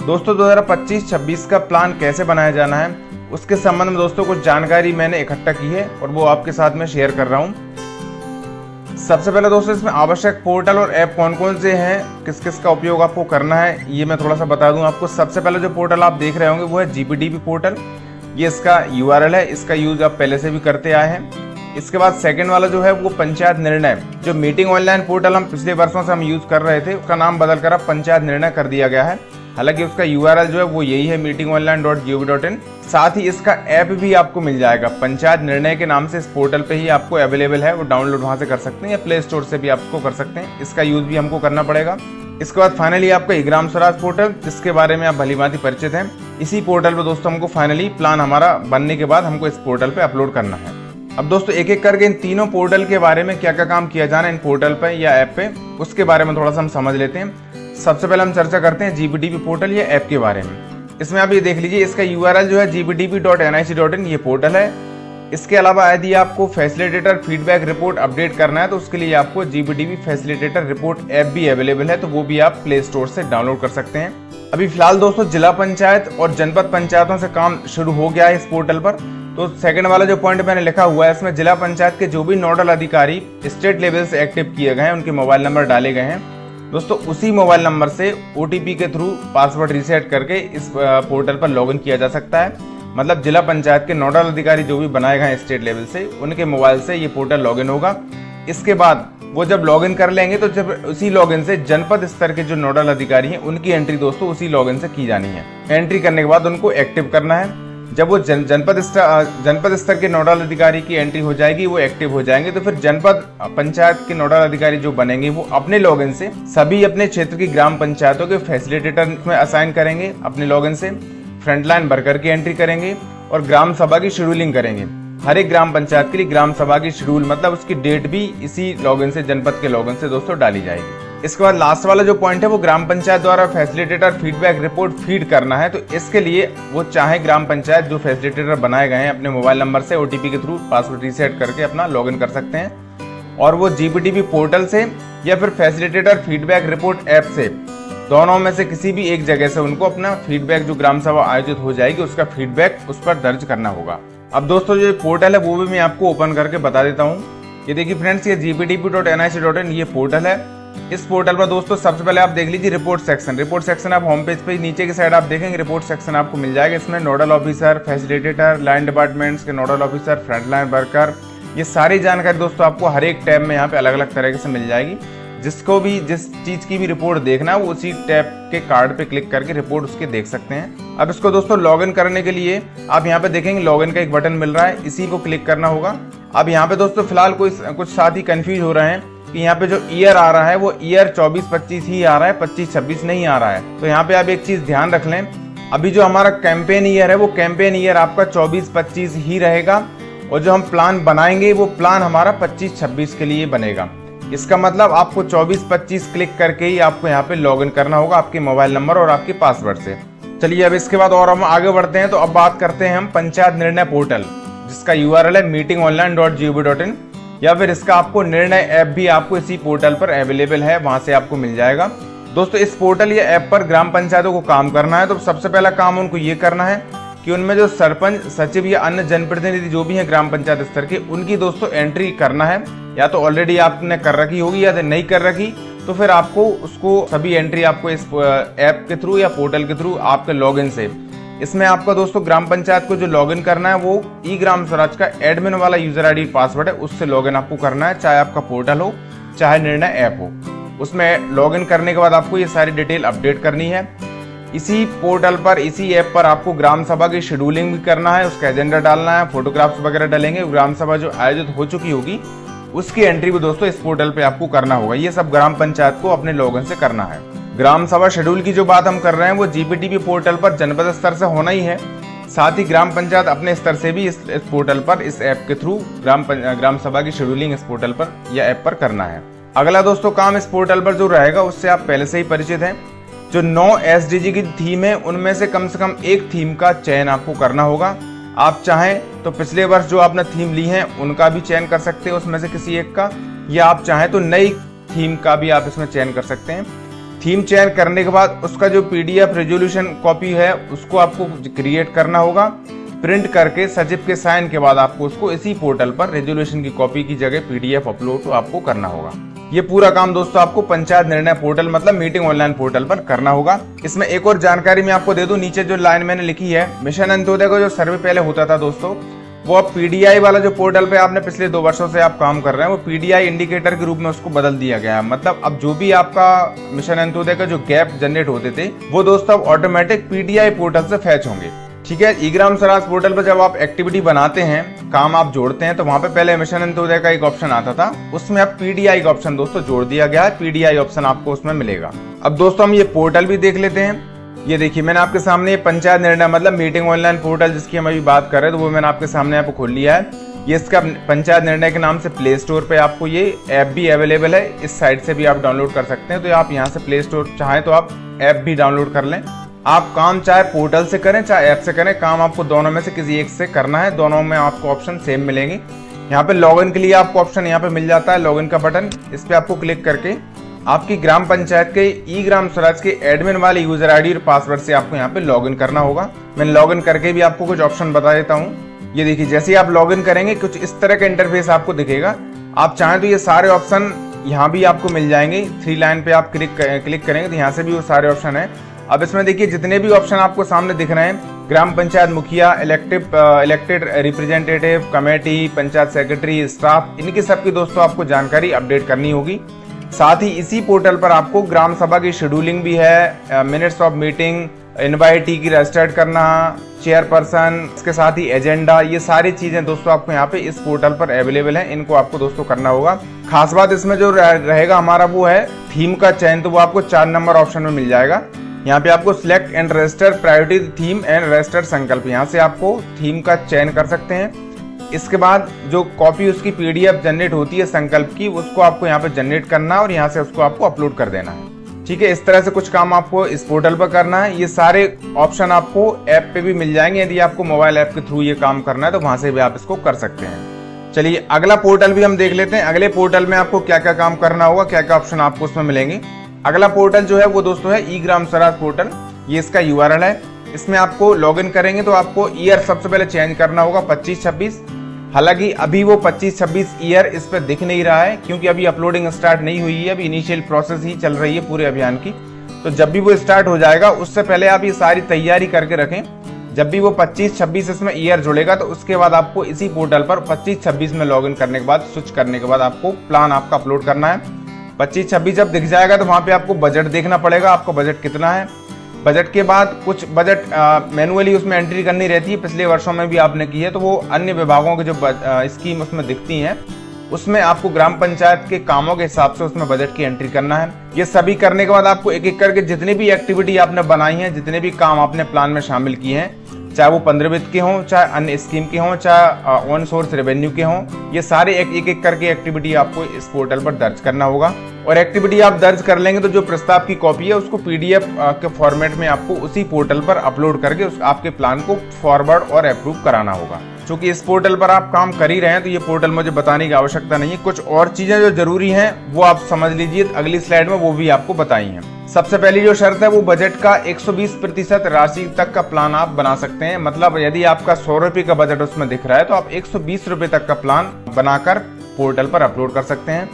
दोस्तों 2025-26 का प्लान कैसे बनाया जाना है उसके संबंध में दोस्तों कुछ जानकारी मैंने इकट्ठा की है और वो आपके साथ में शेयर कर रहा हूँ। सबसे पहले दोस्तों इसमें आवश्यक पोर्टल और ऐप कौन कौन से हैं, किस किस का उपयोग आपको करना है, ये मैं थोड़ा सा बता दूं आपको। सबसे पहले जो पोर्टल आप देख रहे होंगे वो है GPDB पोर्टल। ये इसका URL है, इसका यूज आप पहले से भी करते आए हैं। इसके बाद सेकंड वाला जो है वो पंचायत निर्णय, जो मीटिंग ऑनलाइन पोर्टल हम पिछले वर्षों से हम यूज कर रहे थे, उसका नाम बदल कर अब पंचायत निर्णय कर दिया गया है। हालांकि उसका URL जो है वो यही है, meetingonline.gov.in। साथ ही इसका ऐप भी आपको मिल जाएगा पंचायत निर्णय के नाम से। इस पोर्टल पे ही आपको अवेलेबल है, वो डाउनलोड वहां से कर सकते हैं या प्ले स्टोर से भी आपको कर सकते हैं। इसका यूज भी हमको करना पड़ेगा। इसके बाद फाइनली आपका ग्राम स्वराज पोर्टल, जिसके बारे में आप भलीभांति परिचित हैं। इसी पोर्टल पे दोस्तों हमको फाइनली प्लान हमारा बनने के बाद हमको इस पोर्टल पे अपलोड करना है। अब दोस्तों एक एक करके इन तीनों पोर्टल के बारे में क्या क्या काम किया जाना है इन पोर्टल पे या ऐप पे, उसके बारे में थोड़ा सा हम समझ लेते हैं। सबसे पहले हम चर्चा करते हैं GPDB पोर्टल या ऐप के बारे में। इसमें आप ये देख लीजिए, इसका URL जो है gpdb.nic.in ये पोर्टल है। इसके अलावा यदि आपको फैसिलिटेटर फीडबैक रिपोर्ट अपडेट करना है तो उसके लिए आपको GPDB फैसिलिटेटर रिपोर्ट ऐप भी अवेलेबल है, तो वो भी आप प्ले स्टोर से डाउनलोड कर सकते हैं। अभी फिलहाल दोस्तों जिला पंचायत और जनपद पंचायतों से काम शुरू हो गया है इस पोर्टल पर। तो सेकंड वाला जो पॉइंट मैंने लिखा हुआ है, इसमें जिला पंचायत के जो भी नोडल अधिकारी स्टेट लेवल से एक्टिव किए गए हैं, उनके मोबाइल नंबर डाले गए हैं दोस्तों। उसी मोबाइल नंबर से OTP के थ्रू पासवर्ड रीसेट करके इस पोर्टल पर लॉगिन किया जा सकता है। मतलब जिला पंचायत के नोडल अधिकारी जो भी बनाए गए हैं स्टेट लेवल से, उनके मोबाइल से ये पोर्टल लॉगिन होगा। इसके बाद वो जब लॉगिन कर लेंगे तो जब उसी लॉगिन से जनपद स्तर के जो नोडल अधिकारी हैं उनकी एंट्री दोस्तों उसी लॉगिन से की जानी है। एंट्री करने के बाद उनको एक्टिव करना है। जब वो जनपद स्तर के नोडल अधिकारी की एंट्री हो जाएगी, वो एक्टिव हो जाएंगे, तो फिर जनपद पंचायत के नोडल अधिकारी जो बनेंगे वो अपने लॉगिन से सभी अपने क्षेत्र की ग्राम पंचायतों के फैसिलिटेटर में असाइन करेंगे। अपने लॉगिन से फ्रंटलाइन वर्कर की एंट्री करेंगे और ग्राम सभा की शेड्यूलिंग करेंगे। हर एक ग्राम पंचायत के लिए ग्राम सभा की शेड्यूल मतलब उसकी डेट भी इसी लॉगिन से, जनपद के लॉगिन से दोस्तों डाली जाएगी। इसके बाद लास्ट वाला जो पॉइंट है वो ग्राम पंचायत द्वारा फैसिलिटेटर फीडबैक रिपोर्ट फीड करना है। तो इसके लिए वो चाहे ग्राम पंचायत जो फैसिलिटेटर बनाए गए हैं अपने मोबाइल नंबर से OTP के थ्रू पासवर्ड रीसेट करके अपना लॉगिन कर सकते हैं, और वो GPDB पोर्टल से या फिर फैसिलिटेटर फीडबैक रिपोर्ट ऐप से, दोनों में से किसी भी एक जगह से उनको अपना फीडबैक जो ग्राम सभा आयोजित हो जाएगी उसका फीडबैक उस पर दर्ज करना होगा। अब दोस्तों जो पोर्टल है वो भी मैं आपको ओपन करके बता देता हूँ। ये देखिए फ्रेंड्स, ये gpdb.nic.in ये पोर्टल है। इस पोर्टल पर दोस्तों सबसे पहले आप देख लीजिए रिपोर्ट सेक्शन। आप होम पेज पे नीचे की साइड आप देखेंगे रिपोर्ट सेक्शन आपको मिल जाएगा। इसमें nodal officer, facilitator, line departments के नोडल ऑफिसर, फ्रंटलाइन वर्कर, ये सारी जानकारी दोस्तों आपको हर एक टैब में यहाँ पे अलग अलग तरीके से मिल जाएगी। जिसको भी जिस चीज की भी रिपोर्ट देखना है वो उसी टैब के कार्ड पे क्लिक करके रिपोर्ट उसके देख सकते हैं। अब इसको दोस्तों लॉगिन करने के लिए आप यहाँ पे देखेंगे लॉगिन का एक बटन मिल रहा है, इसी को क्लिक करना होगा। अब यहाँ पे दोस्तों फिलहाल कुछ साथी कंफ्यूज हो रहे हैं कि यहाँ पे जो ईयर आ रहा है वो ईयर 24-25 ही आ रहा है, 25-26 नहीं आ रहा है। तो यहाँ पे आप एक चीज ध्यान रख लें, अभी जो हमारा कैंपेन ईयर है वो कैंपेन ईयर आपका 24-25 ही रहेगा, और जो हम प्लान बनाएंगे वो प्लान हमारा 25-26 के लिए बनेगा। इसका मतलब आपको 24-25 क्लिक करके ही आपको यहाँ पे लॉगिन करना होगा आपके मोबाइल नंबर और आपके पासवर्ड से। चलिए अब इसके बाद और हम आगे बढ़ते हैं। तो अब बात करते हैं हम पंचायत निर्णय पोर्टल, जिसका URL है meetingonline.gov.in, या फिर इसका आपको निर्णय ऐप भी आपको इसी पोर्टल पर अवेलेबल है, वहां से आपको मिल जाएगा। दोस्तों इस पोर्टल या ऐप पर ग्राम पंचायतों को काम करना है तो सबसे पहला काम उनको ये करना है कि उनमें जो सरपंच, सचिव या अन्य जनप्रतिनिधि जो भी हैं ग्राम पंचायत स्तर के, उनकी दोस्तों एंट्री करना है। या तो ऑलरेडी आपने कर रखी होगी या नहीं कर रखी, तो फिर आपको उसको सभी एंट्री आपको इस ऐप के थ्रू या पोर्टल के थ्रू आपके लॉगिन से, इसमें आपका दोस्तों ग्राम पंचायत को जो लॉगिन करना है वो ग्राम स्वराज का एडमिन वाला यूजर ID पासवर्ड है, उससे लॉगिन आपको करना है, चाहे आपका पोर्टल हो चाहे निर्णय ऐप हो। उसमें लॉगिन करने के बाद आपको ये सारी डिटेल अपडेट करनी है। इसी पोर्टल पर, इसी ऐप पर आपको ग्राम सभा की शेड्यूलिंग भी करना है, उसका एजेंडा डालना है, फोटोग्राफ्स वगैरह डालेंगे। ग्राम सभा जो आयोजित हो चुकी होगी उसकी एंट्री भी दोस्तों इस पोर्टल पे आपको करना होगा। ये सब ग्राम पंचायत को अपने लॉगिन से करना है। ग्राम सभा शेड्यूल की जो बात हम कर रहे हैं वो GPDB पोर्टल पर जनपद स्तर से होना ही है। साथ ही ग्राम पंचायत अपने स्तर से भी इस पोर्टल पर, इस ऐप के थ्रू ग्राम सभा की शेड्यूलिंग इस पोर्टल पर या ऐप पर करना है। अगला दोस्तों काम इस पोर्टल पर जो रहेगा उससे आप पहले से ही परिचित हैं। जो 9 SDG की थीम है उनमें से कम एक थीम का चयन आपको करना होगा। आप चाहें तो पिछले वर्ष जो आपने थीम ली है उनका भी चयन कर सकते हैं उसमें से किसी एक का, या आप चाहें तो नई थीम का भी आप इसमें चयन कर सकते हैं। थीम चयन करने के बाद उसका जो PDF रेजोल्यूशन कॉपी है उसको आपको क्रिएट करना होगा। प्रिंट करके सचिव के साइन के बाद आपको उसको इसी पोर्टल पर रेजोल्यूशन की कॉपी की जगह PDF अपलोड आपको करना होगा। ये पूरा काम दोस्तों आपको पंचायत निर्णय पोर्टल मतलब मीटिंग ऑनलाइन पोर्टल पर करना होगा। इसमें एक और जानकारी मैं आपको दे दूं, नीचे जो लाइन मैंने लिखी है, मिशन अंत्योदय का जो सर्वे पहले होता था दोस्तों, वो अब PDI वाला जो पोर्टल पे आपने पिछले 2 वर्षों से आप काम कर रहे हैं, वो PDI इंडिकेटर के रूप में उसको बदल दिया गया है। मतलब अब जो भी आपका मिशन अंत्योदय का जो गैप जनरेट होते थे वो दोस्तों अब ऑटोमेटिक PDI पोर्टल से फैच होंगे। ठीक है, ई ग्राम स्वराज पोर्टल पर जब आप एक्टिविटी बनाते हैं, काम आप जोड़ते हैं, तो वहां पे पहले मिशन अंत्योदय का एक ऑप्शन आता था, उसमें अब PDI का ऑप्शन दोस्तों जोड़ दिया गया है। PDI ऑप्शन आपको उसमें मिलेगा। अब दोस्तों हम ये पोर्टल भी देख लेते हैं। ये देखिए मैंने आपके सामने पंचायत निर्णय मतलब मीटिंग ऑनलाइन पोर्टल जिसकी हम अभी बात कर रहे हैं, तो वो मैंने आपके सामने यहाँ पे खोल लिया है। ये इसका पंचायत निर्णय के नाम से प्ले स्टोर पे आपको ये ऐप भी अवेलेबल है। इस साइट से भी आप डाउनलोड कर सकते हैं। तो आप यहाँ से प्ले स्टोर चाहें तो आप ऐप भी डाउनलोड कर लें। आप काम चाहे पोर्टल से करें चाहे ऐप से करें, काम आपको दोनों में से किसी एक से करना है। दोनों में आपको ऑप्शन सेम मिलेंगे। यहाँ पे लॉगिन के लिए आपको ऑप्शन यहाँ पे मिल जाता है, लॉगिन का बटन। इस पे आपको क्लिक करके आपकी ग्राम पंचायत के ई ग्राम स्वराज के एडमिन वाले यूजर आईडी और पासवर्ड से आपको यहाँ पे लॉगिन करना होगा। मैं लॉगिन करके भी आपको कुछ ऑप्शन बता देता हूँ। ये देखिए जैसे ही आप लॉगिन करेंगे कुछ इस तरह का इंटरफेस आपको दिखेगा। आप चाहें तो ये सारे ऑप्शन यहाँ भी आपको मिल जाएंगे। 3 लाइन पे आप क्लिक करेंगे तो यहाँ से भी वो सारे ऑप्शन है। अब इसमें देखिए जितने भी ऑप्शन आपको सामने दिख रहे हैं, ग्राम पंचायत मुखिया, elected representative, committee, panchayat secretary, staff, इनकी सबकी दोस्तों आपको जानकारी अपडेट करनी होगी। साथ ही इसी पोर्टल पर आपको ग्राम सभा की शेड्यूलिंग भी है, मिनट्स ऑफ मीटिंग, इनवाइटी की रजिस्टर्ड करना, चेयरपर्सन, इसके साथ ही एजेंडा, ये सारी चीजें दोस्तों आपको यहाँ पे इस पोर्टल पर अवेलेबल है। इनको आपको दोस्तों करना होगा। खास बात इसमें जो रहेगा हमारा वो है थीम का चयन, तो वो आपको 4 नंबर ऑप्शन में मिल जाएगा। यहाँ पे आपको select and register priority theme and register संकल्प, यहाँ से आपको थीम का चयन कर सकते हैं। इसके बाद जो कॉपी उसकी PDF जनरेट होती है संकल्प की, उसको आपको यहाँ पे जनरेट करना है और यहाँ से उसको आपको अपलोड कर देना है। ठीक है, इस तरह से कुछ काम आपको इस पोर्टल पर करना है। ये सारे ऑप्शन आपको ऐप पे भी मिल जाएंगे। यदि आपको मोबाइल ऐप के थ्रू ये काम करना है तो वहां से भी आप इसको कर सकते हैं। चलिए अगला पोर्टल भी हम देख लेते हैं। अगले पोर्टल में आपको क्या क्या काम करना होगा, क्या क्या ऑप्शन आपको उसमें मिलेंगे। अगला पोर्टल जो है वो दोस्तों है ई ग्राम स्वराज पोर्टल। ये इसका URL है। इसमें आपको लॉगिन करेंगे तो आपको ईयर सबसे पहले चेंज करना होगा 25-26। हालांकि अभी वो 25-26 ईयर इस पर दिख नहीं रहा है क्योंकि अभी अपलोडिंग स्टार्ट नहीं हुई है, अभी इनिशियल प्रोसेस ही चल रही है पूरे अभियान की। तो जब भी वो स्टार्ट हो जाएगा उससे पहले आप ये सारी तैयारी करके रखें। जब भी वो 25-26 इसमें ईयर जुड़ेगा तो उसके बाद आपको इसी पोर्टल पर 25-26 में लॉगिन करने के बाद स्विच करने के बाद आपको प्लान आपका अपलोड करना है। 25-26 जब दिख जाएगा तो वहाँ पे आपको बजट देखना पड़ेगा, आपका बजट कितना है। बजट के बाद कुछ बजट मैनुअली उसमें एंट्री करनी रहती है, पिछले वर्षों में भी आपने की है, तो वो अन्य विभागों की जो स्कीम उसमें दिखती हैं उसमें आपको ग्राम पंचायत के कामों के हिसाब से उसमें बजट की एंट्री करना है। ये सभी करने के बाद आपको एक एक करके जितनी भी एक्टिविटी आपने बनाई है, जितने भी काम आपने प्लान में शामिल किए हैं, चाहे वो 15 वित्त के हों, चाहे अन्य स्कीम के हों, चाहे ऑन सोर्स रेवेन्यू के हों, ये सारे एक एक करके एक्टिविटी आपको इस पोर्टल पर दर्ज करना होगा। और एक्टिविटी आप दर्ज कर लेंगे तो जो प्रस्ताव की कॉपी है उसको PDF के फॉर्मेट में आपको उसी पोर्टल पर अपलोड करके आपके प्लान को फॉरवर्ड और अप्रूव कराना होगा। क्योंकि इस पोर्टल पर आप काम कर ही रहे हैं तो ये पोर्टल मुझे बताने की आवश्यकता नहीं है। कुछ और चीजें जो जरूरी हैं वो आप समझ लीजिए, अगली स्लाइड में वो भी आपको बताई हैं। सबसे पहली जो शर्त है वो बजट का 120% राशि तक का प्लान आप बना सकते हैं। मतलब यदि आपका 100 रुपये का बजट उसमें दिख रहा है तो आप 120 रुपये तक का प्लान बनाकर पोर्टल पर अपलोड कर सकते हैं।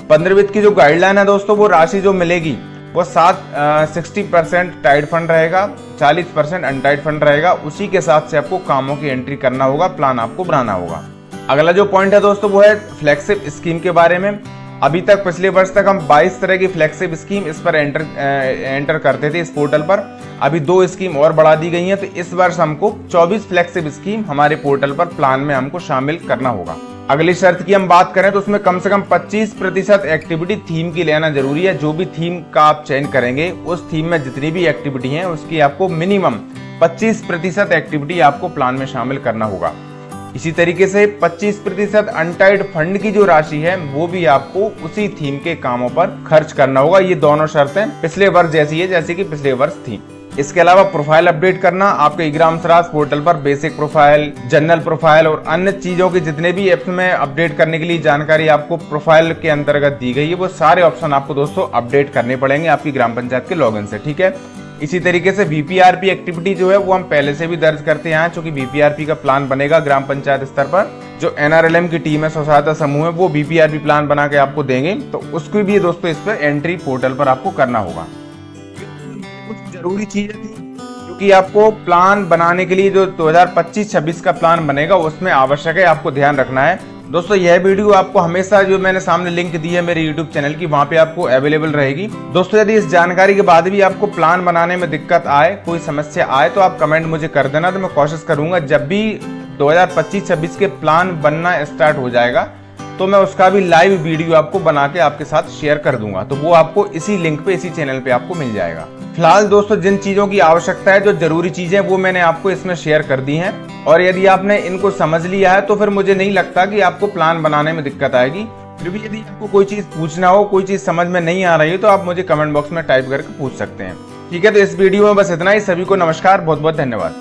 15 वित्त की जो गाइडलाइन है दोस्तों, वो राशि जो मिलेगी वो 60% टाइड फंड रहेगा, 40% अनटाइड फंड रहेगा। उसी के साथ से आपको कामों की एंट्री करना होगा, प्लान आपको बनाना होगा। अगला जो पॉइंट है दोस्तों वो है फ्लैगशिप स्कीम के बारे में। अभी तक पिछले वर्ष तक हम 22 तरह की फ्लैगशिप स्कीम इस पर एंटर करते थे इस पोर्टल पर। अभी 2 स्कीम और बढ़ा दी गई हैं, तो इस वर्ष हमको 24 फ्लैगशिप स्कीम हमारे पोर्टल पर प्लान में हमको शामिल करना होगा। अगली शर्त की हम बात करें तो उसमें कम से कम 25% एक्टिविटी थीम की लेना जरूरी है। जो भी थीम का आप चयन करेंगे उस थीम में जितनी भी एक्टिविटी हैं उसकी आपको मिनिमम 25% एक्टिविटी आपको प्लान में शामिल करना होगा। इसी तरीके से 25% अनटाइड फंड की जो राशि है वो भी आपको उसी थीम के कामों पर खर्च करना होगा। ये दोनों शर्तें पिछले वर्ष जैसी है जैसे कि पिछले वर्ष थी। इसके अलावा प्रोफाइल अपडेट करना, आपके ई-ग्राम स्वराज पोर्टल पर बेसिक प्रोफाइल, जनरल प्रोफाइल और अन्य चीजों के जितने भी एप्स में अपडेट करने के लिए जानकारी आपको प्रोफाइल के अंतर्गत दी गई है, वो सारे ऑप्शन आपको दोस्तों अपडेट करने पड़ेंगे आपकी ग्राम पंचायत के लॉगिन से। ठीक है, इसी तरीके से वीपीआरपी एक्टिविटी जो है वो हम पहले से भी दर्ज करते हैं, चूंकि वीपीआरपी का प्लान बनेगा ग्राम पंचायत स्तर पर। जो एनआरएलएम की टीम है, स्वसहायता समूह है, वो वीपीआरपी प्लान बना के आपको देंगे, तो उसकी भी दोस्तों इस पर एंट्री पोर्टल पर आपको करना होगा। कुछ जरूरी चीजें थी क्योंकि आपको प्लान बनाने के लिए जो 2025-26 का प्लान बनेगा उसमें आवश्यक है, आपको ध्यान रखना है। दोस्तों यह वीडियो आपको हमेशा जो मैंने सामने लिंक दी है मेरे YouTube चैनल की, वहां पे आपको अवेलेबल रहेगी। दोस्तों यदि इस जानकारी के बाद भी आपको प्लान बनाने में दिक्कत आए, कोई समस्या आए, तो आप कमेंट मुझे कर देना, तो मैं कोशिश करूंगा जब भी 2025-26 के प्लान बनना स्टार्ट हो जाएगा तो मैं उसका भी लाइव वीडियो आपको बना के आपके साथ शेयर कर दूंगा, तो वो आपको इसी लिंक पे, इसी चैनल पे आपको मिल जाएगा। फिलहाल दोस्तों जिन चीजों की आवश्यकता है, जो जरूरी चीजें, वो मैंने आपको इसमें शेयर कर दी हैं, और यदि आपने इनको समझ लिया है तो फिर मुझे नहीं लगता कि आपको प्लान बनाने में दिक्कत आएगी। फिर भी यदि आपको कोई चीज पूछना हो, कोई चीज समझ में नहीं आ रही है, तो आप मुझे कमेंट बॉक्स में टाइप करके पूछ सकते हैं। ठीक है, तो इस वीडियो में बस इतना ही। सभी को नमस्कार, बहुत बहुत धन्यवाद।